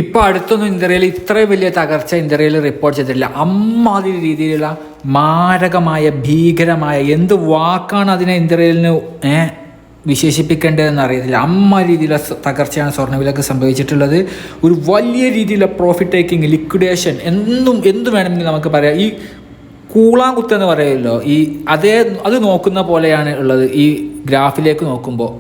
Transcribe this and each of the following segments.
ഇപ്പോൾ അടുത്തൊന്നും ഇന്ത്യയിൽ ഇത്രയും വലിയ തകർച്ച ഇന്ത്യയിൽ റിപ്പോർട്ട് ചെയ്തിട്ടില്ല. അമ്മാതിരി രീതിയിലുള്ള മാരകമായ ഭീകരമായ എന്ത് വാക്കാണ് അതിനെ ഇന്ത്യയിലിന് വിശേഷിപ്പിക്കേണ്ടതെന്ന് അറിയത്തില്ല. രീതിയിലുള്ള തകർച്ചയാണ് സ്വർണ്ണവിലക്ക് സംഭവിച്ചിട്ടുള്ളത്. ഒരു വലിയ രീതിയിലുള്ള പ്രോഫിറ്റ് ടേക്കിംഗ്, ലിക്വിഡേഷൻ, എന്ത് വേണമെങ്കിലും നമുക്ക് പറയാം. ഈ കൂളാങ്കുത്തെന്ന് പറയുമല്ലോ, അത് നോക്കുന്ന പോലെയാണ് ഉള്ളത്. ഈ ഗ്രാഫിലേക്ക് നോക്കുമ്പോൾ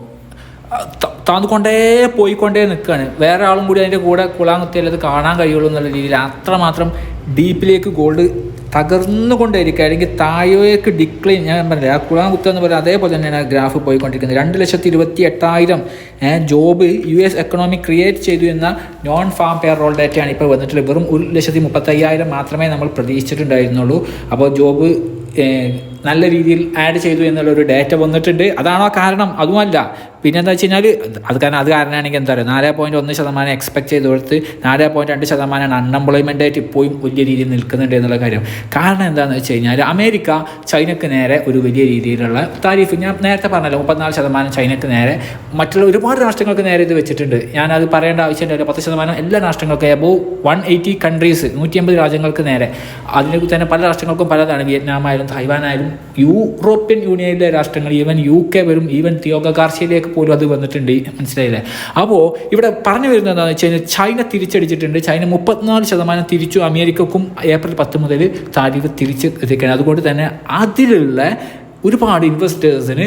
പോയിക്കൊണ്ടേ നിൽക്കുകയാണ്. വേറെ ആളും കൂടി അതിൻ്റെ കൂടെ കുളാങ്കുത്തിയാൽ അത് കാണാൻ കഴിയുള്ളൂ എന്നുള്ള രീതിയിൽ അത്രമാത്രം ഡീപ്പിലേക്ക് ഗോൾഡ് തകർന്നുകൊണ്ടേയിരിക്കുക, അല്ലെങ്കിൽ താഴേക്ക് ഡിക്ലൈൻ. ഞാൻ പറഞ്ഞില്ല, ആ കുളാങ്കുത്ത എന്ന് പറയുന്നത് അതേപോലെ തന്നെയാണ് ആ ഗ്രാഫ് പോയിക്കൊണ്ടിരിക്കുന്നത്. 2,28,000 ജോബ് US എക്കണോമി ക്രിയേറ്റ് ചെയ്തു എന്ന നോൺ ഫാം പേറോൾ ഡേറ്റയാണ് ഇപ്പോൾ വന്നിട്ടുള്ളത്. വെറും 1,35,000 മാത്രമേ നമ്മൾ പ്രതീക്ഷിച്ചിട്ടുണ്ടായിരുന്നുള്ളൂ. അപ്പോൾ ജോബ് നല്ല രീതിയിൽ ആഡ് ചെയ്തു എന്നുള്ളൊരു ഡേറ്റ വന്നിട്ടുണ്ട്. അതാണോ കാരണം? അതുമല്ല. പിന്നെ എന്താ വെച്ച് കഴിഞ്ഞാൽ അത് കാരണമാണെങ്കിൽ എന്താ പറയുക, 4.1% എക്സ്പെക്ട് ചെയ്ത് കൊടുത്ത് 4.2% അൺഎംപ്ലോയ്മെൻ്റ് ആയിട്ട് ഇപ്പോഴും വലിയ രീതിയിൽ നിൽക്കുന്നുണ്ട് എന്നുള്ള കാര്യം. കാരണം എന്താണെന്ന് വെച്ച് കഴിഞ്ഞാൽ അമേരിക്ക ചൈനയ്ക്ക് നേരെ ഒരു വലിയ രീതിയിലുള്ള താരിഫ്, ഞാൻ നേരത്തെ പറഞ്ഞല്ലോ, 34% ചൈനയ്ക്ക് നേരെ, മറ്റുള്ള ഒരുപാട് രാഷ്ട്രങ്ങൾക്ക് നേരെ ഇത് വെച്ചിട്ടുണ്ട്. ഞാനത് പറയേണ്ട ആവശ്യമില്ല. 10% എല്ലാ രാഷ്ട്രങ്ങൾക്കും, അബോവ് 180 കൺട്രീസ്, 180 രാജ്യങ്ങൾക്ക് നേരെ. അതിന് തന്നെ പല രാഷ്ട്രങ്ങൾക്കും പലതാണ്. വിയറ്റ്നാം ആയാലും തായ്വാൻ ആയാലും യൂറോപ്യൻ യൂണിയനിലെ രാഷ്ട്രങ്ങൾ, ഈവൻ UK വരും, ഈവൻ തിയോഗ ഗാർസിയയിലേക്ക് പോലും അത് വന്നിട്ടുണ്ട്. മനസ്സിലായില്ലേ? അപ്പോൾ ഇവിടെ പറഞ്ഞു വരുന്നത് എന്താണെന്ന് വെച്ച് കഴിഞ്ഞാൽ ചൈന തിരിച്ചടിച്ചിട്ടുണ്ട്. ചൈന 34% തിരിച്ചു. അമേരിക്കക്കും ഏപ്രിൽ 10 മുതൽ താരിഫ് തിരിച്ച് എത്തിക്കുകയാണ്. അതുകൊണ്ട് തന്നെ അതിലുള്ള ഒരുപാട് ഇൻവെസ്റ്റേഴ്സിന്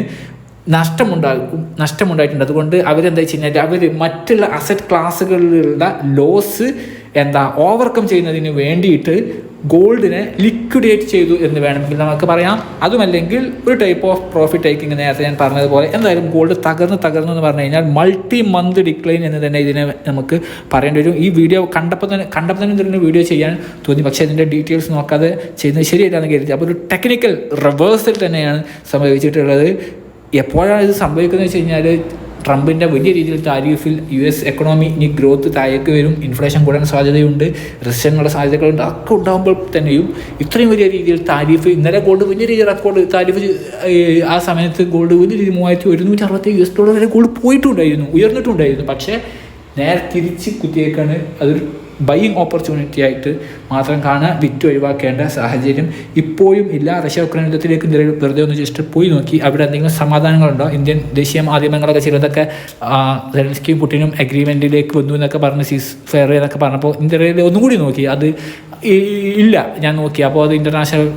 നഷ്ടമുണ്ടായിട്ടുണ്ട്. അതുകൊണ്ട് അവരെന്താ വെച്ച് കഴിഞ്ഞാൽ അവർ മറ്റുള്ള അസറ്റ് ക്ലാസ്സുകളിലുള്ള ലോസ് ഓവർകം ചെയ്യുന്നതിന് വേണ്ടിയിട്ട് ഗോൾഡിനെ ലിക്വിഡേറ്റ് ചെയ്തു എന്ന് വേണമെങ്കിൽ നമുക്ക് പറയാം. അതുമല്ലെങ്കിൽ ഒരു ടൈപ്പ് ഓഫ് പ്രോഫിറ്റ് ടേക്കിംഗ്. നേരത്തെ ഞാൻ പറഞ്ഞതുപോലെ എന്തായാലും ഗോൾഡ് തകർന്നു എന്ന് പറഞ്ഞു കഴിഞ്ഞാൽ മൾട്ടി മന്ത് ഡിക്ലൈൻ എന്ന് തന്നെ ഇതിനെ നമുക്ക് പറയേണ്ടി വരും. ഈ വീഡിയോ കണ്ടപ്പോൾ തന്നെ ഇതിന് വീഡിയോ ചെയ്യാൻ തോന്നി, പക്ഷേ ഇതിൻ്റെ ഡീറ്റെയിൽസ് നോക്കാതെ ചെയ്യുന്നത് ശരിയല്ലാന്ന് കരുതി. അപ്പോൾ ഒരു ടെക്നിക്കൽ റിവേഴ്സൽ തന്നെയാണ് സംഭവിച്ചിട്ടുള്ളത്. എപ്പോഴാണ് ഇത് സംഭവിക്കുന്നത് വെച്ച് കഴിഞ്ഞാൽ ട്രംപിൻ്റെ വലിയ രീതിയിൽ താരിഫിൽ US എക്കണോമി ഇനി ഗ്രോത്ത് താഴേക്ക് വരും, ഇൻഫ്ലേഷൻ കൂടാൻ സാധ്യതയുണ്ട്, റിസഷനുള്ള സാധ്യതകളുണ്ട്. ഒക്കെ ഉണ്ടാകുമ്പോൾ തന്നെയും ഇത്രയും വലിയ രീതിയിൽ താരിഫ്, ഇന്നലെ ഗോൾഡ് വലിയ രീതിയിൽ റെക്കോർഡ് താരിഫ്, ആ സമയത്ത് ഗോൾഡ് വലിയ രീതിയിൽ $3,160 വരെ ഗോൾഡ് ഉയർന്നിട്ടുണ്ടായിരുന്നു. പക്ഷേ നേരെ തിരിച്ച് കുത്തിയേക്കാണ്. അതൊരു ബൈയിങ് ഓപ്പർച്യൂണിറ്റി ആയിട്ട് മാത്രം കാണാൻ, വിറ്റ് ഒഴിവാക്കേണ്ട സാഹചര്യം ഇപ്പോഴും ഇല്ല. റഷ്യ ഉക്രൈൻ യുദ്ധത്തിലേക്ക് വെറുതെ ഒന്ന് ജസ്റ്റ് പോയി നോക്കി അവിടെ എന്തെങ്കിലും സമാധാനങ്ങളുണ്ടോ? ഇന്ത്യൻ ദേശീയ മാധ്യമങ്ങളൊക്കെ ചിലതൊക്കെ സെലൻസ്കിയും പുടിനും അഗ്രിമെൻറ്റിലേക്ക് വന്നു എന്നൊക്കെ പറഞ്ഞ് സീസ് ഫെയർ എന്നൊക്കെ പറഞ്ഞപ്പോൾ ഇന്ത്യയിൽ ഒന്നും കൂടി നോക്കി, അത് ഇല്ല. ഞാൻ നോക്കി, അപ്പോൾ അത് ഇൻ്റർനാഷണൽ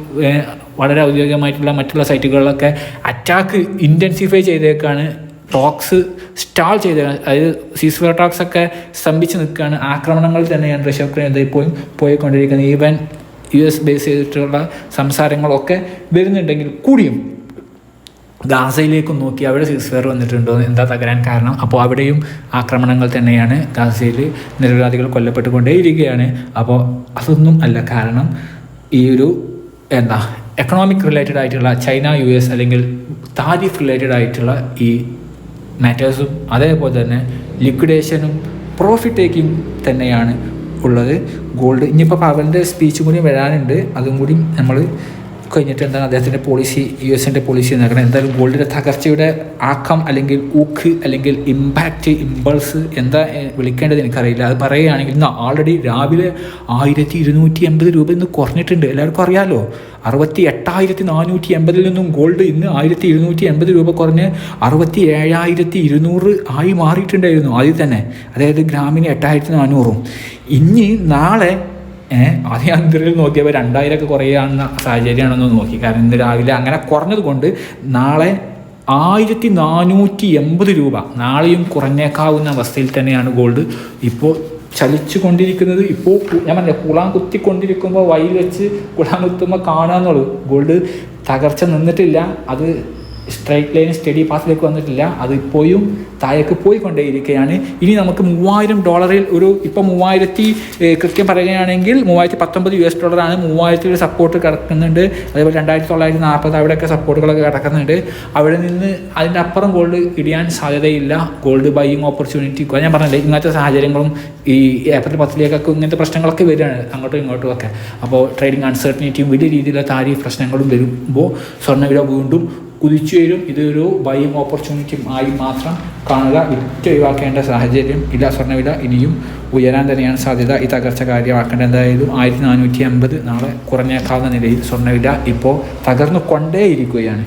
വളരെ ഔദ്യോഗികമായിട്ടുള്ള മറ്റുള്ള സൈറ്റുകളിലൊക്കെ അറ്റാക്ക് ഇൻറ്റൻസിഫൈ ചെയ്തേക്കാണ്, ടോക്സ് സ്റ്റാൾ ചെയ്ത്, അതായത് സീസ്ഫെയർ ടോക്സ് ഒക്കെ സ്തംഭിച്ച് നിൽക്കുകയാണ്. ആക്രമണങ്ങൾ തന്നെയാണ് റഷ്യ ഉക്രൈൻ ഇപ്പോഴും പോയിക്കൊണ്ടിരിക്കുന്നത്. ഈവൻ US ബേസ് ചെയ്തിട്ടുള്ള സംസാരങ്ങളൊക്കെ വരുന്നുണ്ടെങ്കിൽ കൂടിയും ഗാസയിലേക്കും നോക്കി അവിടെ സീസ്ഫെയർ വന്നിട്ടുണ്ടോ, എന്താ തകരാൻ കാരണം? അപ്പോൾ അവിടെയും ആക്രമണങ്ങൾ തന്നെയാണ്. ഗാസയിൽ നിരപരാധികൾ കൊല്ലപ്പെട്ടുകൊണ്ടേയിരിക്കുകയാണ്. അപ്പോൾ അതൊന്നും അല്ല കാരണം. ഈ ഒരു എക്കണോമിക് റിലേറ്റഡ് ആയിട്ടുള്ള ചൈന US അല്ലെങ്കിൽ താരിഫ് റിലേറ്റഡ് ആയിട്ടുള്ള ഈ മാറ്റേഴ്സും അതേപോലെ തന്നെ ലിക്വിഡേഷനും പ്രോഫിറ്റ് ടേക്കിംഗ് തന്നെയാണ് ഉള്ളത് ഗോൾഡ്. ഇനിയിപ്പോൾ പവലിൻ്റെ സ്പീച്ചും കൂടി വരാനുണ്ട്, അതും കൂടി നമ്മൾ കഴിഞ്ഞിട്ട് അദ്ദേഹത്തിൻ്റെ പോളിസി, US പോളിസി നോക്കണം. എന്തായാലും ഗോൾഡിൻ്റെ തകർച്ചയുടെ ആക്കം അല്ലെങ്കിൽ ഊക്ക് അല്ലെങ്കിൽ ഇമ്പാക്റ്റ്, ഇമ്പൾസ് എന്താ വിളിക്കേണ്ടത് എനിക്കറിയില്ല. അത് പറയുകയാണെങ്കിൽ ഇന്ന് ഓൾറെഡി രാവിലെ 1,280 രൂപ ഇന്ന് കുറഞ്ഞിട്ടുണ്ട്. എല്ലാവർക്കും അറിയാമല്ലോ, 68,480 നിന്നും ഗോൾഡ് ഇന്ന് 1,280 രൂപ കുറഞ്ഞ് 67,200 ആയി മാറിയിട്ടുണ്ടായിരുന്നു ആദ്യം തന്നെ. അതായത് ഗ്രാമിന് 8,400. ഇനി നാളെ ആദ്യം നോക്കിയപ്പോൾ 2,000 കുറയാവുന്ന സാഹചര്യമാണെന്ന് നോക്കി. കാരണം ഇന്ന് രാവിലെ അങ്ങനെ കുറഞ്ഞത് കൊണ്ട് നാളെ 1,480 രൂപ നാളെയും കുറഞ്ഞേക്കാവുന്ന അവസ്ഥയിൽ തന്നെയാണ് ഗോൾഡ് ഇപ്പോൾ ചലിച്ചു കൊണ്ടിരിക്കുന്നത്. ഇപ്പോൾ ഞാൻ പറഞ്ഞ കുളാൻ കുത്തിക്കൊണ്ടിരിക്കുമ്പോൾ വഴിയിൽ വെച്ച് കുളാൻ കുത്തുമ്പോൾ കാണാമെന്നുള്ളൂ. ഗോൾഡ് തകർച്ച നിന്നിട്ടില്ല, അത് സ്ട്രൈറ്റ് ലൈൻ സ്റ്റഡി പാത്തിലേക്ക് വന്നിട്ടില്ല, അത് ഇപ്പോഴും താഴേക്ക് പോയിക്കൊണ്ടേയിരിക്കുകയാണ്. ഇനി നമുക്ക് $3,000 ഇപ്പോൾ 3,000 കൃത്യം പറയുകയാണെങ്കിൽ $3,019 3,000 സപ്പോർട്ട് കിടക്കുന്നുണ്ട്. അതേപോലെ 2,940 അവിടെയൊക്കെ സപ്പോർട്ടുകളൊക്കെ കിടക്കുന്നുണ്ട്. അവിടെ നിന്ന് അതിൻ്റെ അപ്പുറം ഗോൾഡ് ഇടിയാൻ സാധ്യതയില്ല. ഗോൾഡ് ബൈയിങ് ഓപ്പർച്യൂണിറ്റി ഞാൻ പറഞ്ഞില്ലേ, ഇങ്ങനത്തെ സാഹചര്യങ്ങളും ഈ ഏപ്രിൽ 10 ഇങ്ങനത്തെ പ്രശ്നങ്ങളൊക്കെ വരികയാണ് അങ്ങോട്ടും ഇങ്ങോട്ടും ഒക്കെ. അപ്പോൾ ട്രേഡിംഗ് അൺസർട്ടനിറ്റിയും വലിയ രീതിയിലുള്ള താരിഫ് പ്രശ്നങ്ങളും വരുമ്പോൾ സ്വർണ്ണവില വീണ്ടും കുതിച്ചു വരും. ഇതൊരു ബൈയിങ് ഓപ്പർച്യൂണിറ്റി ആയി മാത്രം കാണുക. വിറ്റ് ഒഴിവാക്കേണ്ട സാഹചര്യം ഇല്ല. സ്വർണ്ണവില ഇനിയും ഉയരാൻ തന്നെയാണ് സാധ്യത. ഈ തകർച്ച കാര്യമാക്കേണ്ട എന്തായാലും 1450 നാളെ കുറഞ്ഞേക്കാവുന്ന നിലയിൽ സ്വർണ്ണവില ഇപ്പോൾ തകർന്നു കൊണ്ടേയിരിക്കുകയാണ്.